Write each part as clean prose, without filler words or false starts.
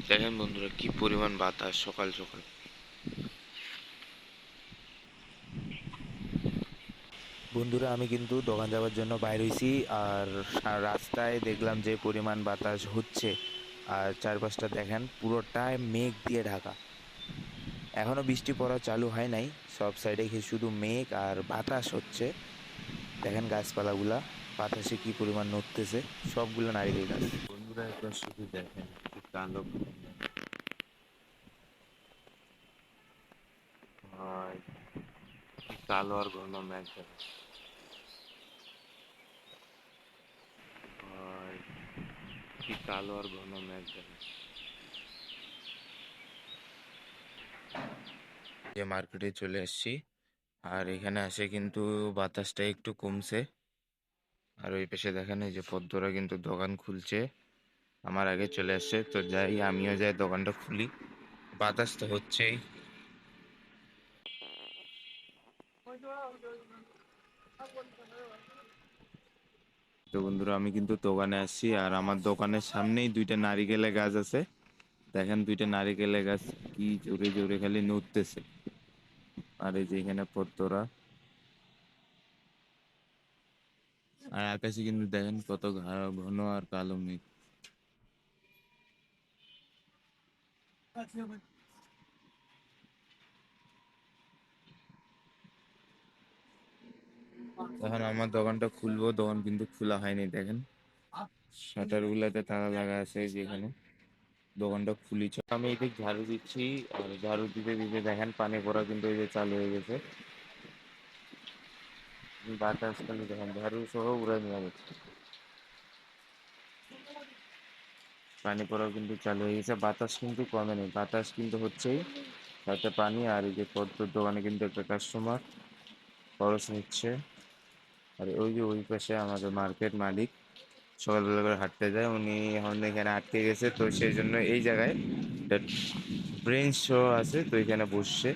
দেখেন বন্ধুরা কি পরিমাণ বাতাস সকাল সকাল। বন্ধুরা, আমি কিন্তু দোকান যাওয়ার জন্য বাইর হইছি। আর রাস্তায় দেখলাম যে পরিমাণ বাতাস হচ্ছে, আর চারপাশটা দেখেন পুরোটাই মেঘ দিয়ে ঢাকা। এখনো বৃষ্টি পড়া চালু হয় নাই, সব সাইডে শুধু মেঘ আর বাতাস হচ্ছে। দেখেন গাছপালাগুলা বাতাসে কি পরিমাণ নড়তেছে, সবগুলো নারিকেল গাছ। বন্ধুরা একবার শুধু দেখেন কি কালো ভাই, কি কালো আর ঘন মেঘ দেখেন ভাই, কি কালো আর ঘন মেঘ দেখেন। যে মার্কেটে চলে এসেছি, আর এখানে এসে কিন্তু বাতাসটা একটু কমছে। আর ওই পাশে দেখেন এই যে পদ্মরা কিন্তু দোকান খুলছে, আমার আগে চলে আসছে। তো যাই, আমিও যাই দোকানটা খুলি। বাতাস তো হচ্ছেই। তো বন্ধুরা আমি কিন্তু দোকানে আসছি, আর আমার দোকানের সামনেই দুইটা নারিকেলের গাছ আছে। দেখেন দুইটা নারিকেলের গাছ কি জোরে জোরে খালি নড়তেছে। আর এই যে এখানে পদ্মরা, আর আকাশে কিন্তু দেখেন কত ঘন আর কালো মেঘ। এখন আমার দোকানটা খুলবো, দোকান কিন্তু খোলা হয়নি। দেখেন শাটার গুলাতে তালা লাগা আছে যেখানে। দোকানটা খুলি আমি এদিক ঝাড়ু দিচ্ছি, আর ঝাড়ু দিতে দিতে দেখেন পানি পড়া কিন্তু এই যে চালু হয়ে গেছে। বাতাস খালি দেখেন ঝাড়ু সহ উড়ে নিয়ে যাচ্ছে। পানি পড়াও কিন্তু চালু হয়ে গেছে, বাতাস কিন্তু কমে নেই, বাতাস কিন্তু হচ্ছেই সাথে পানি। আর এই যে পদ্মর দোকানে কিন্তু একটা কাস্টমার খরচ নিচ্ছে। আর ওই যে ওই পাশে আমাদের মার্কেট মালিক সকালবেলা করে হাঁটতে যায়, উনি এখন এখানে আটকে গেছে, তো সেই জন্য এই জায়গায় ব্রেঞ্চ শো আছে, তো এখানে বসছে।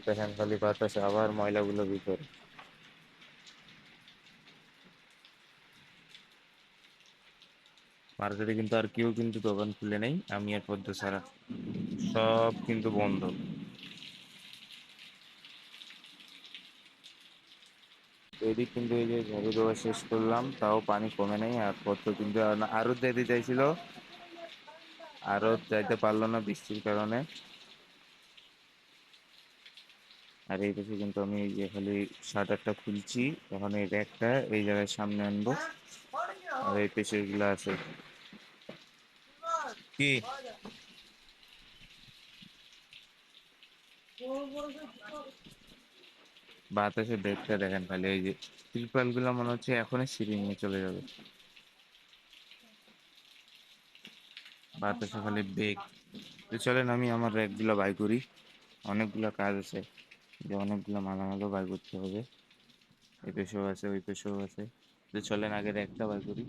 দেখেন খালি বাতাসে আবার ময়লাগুলো ভিতরে। মার্কেটে কিন্তু আর কেউ কিন্তু দোকান খুলে নেই, আমি আর পদ্ম ছাড়া। সব কিন্তু বন্ধ। এদিক কিন্তু এই যে ঝাড়ু দেওয়া শেষ করলাম, তাও পানি কমে নাই। আর পদ্ম কিন্তু আরো যেতে চাইছিল, আরো যাইতে পারলো না বৃষ্টির কারণে। আর এই পাশে কিন্তু আমি এই যে খালি শাটারটা খুলছি, এখন এই র্যাকটা এই জায়গায় সামনে আনবো। আর এই পেছে গুলো আছে কি বাতাসে বেগটা দেখেন খালি, এই যে তিরপাল গুলা মনে হচ্ছে এখনই সিঁড়ি নিয়ে চলে যাবে। বাতাসে খালি বেগ। তো চলেন আমি আমার র্যাক গুলো বাই করি, অনেকগুলা কাজ আছে, যে অনেকগুলো মালামালও বাই করতে হবে। এই পেশেও আছে ওই পেশেও আছে। তো চলেন আগে র্যাকটা বাই করি।